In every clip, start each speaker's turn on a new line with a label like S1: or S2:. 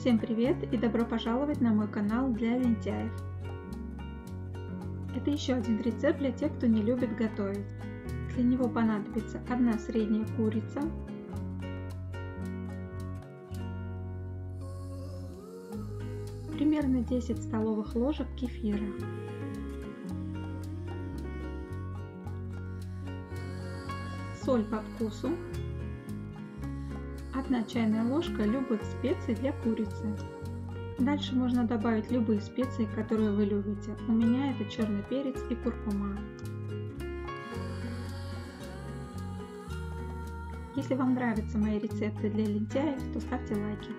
S1: Всем привет и добро пожаловать на мой канал для лентяев. Это еще один рецепт для тех, кто не любит готовить. Для него понадобится одна средняя курица, примерно 10 столовых ложек кефира, соль по вкусу, 1 чайная ложка любых специй для курицы. Дальше можно добавить любые специи, которые вы любите. У меня это черный перец и куркума. Если вам нравятся мои рецепты для лентяев, то ставьте лайки.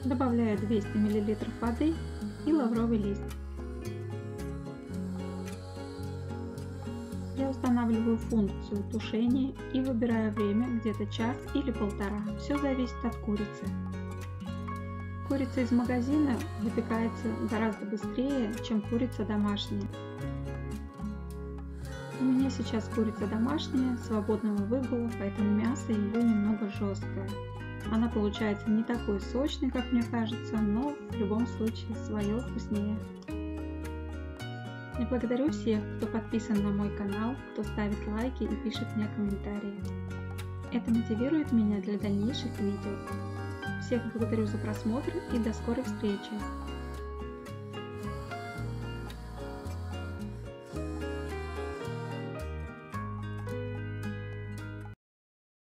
S1: Добавляю 200 мл воды и лавровый лист. Я устанавливаю функцию тушения и выбираю время, где-то час или полтора. Все зависит от курицы. Курица из магазина выпекается гораздо быстрее, чем курица домашняя. У меня сейчас курица домашняя, свободного выгула, поэтому мясо ее немного жесткое. Она получается не такой сочной, как мне кажется, но в любом случае свое вкуснее. Я благодарю всех, кто подписан на мой канал, кто ставит лайки и пишет мне комментарии. Это мотивирует меня для дальнейших видео. Всех благодарю за просмотр и до скорой встречи!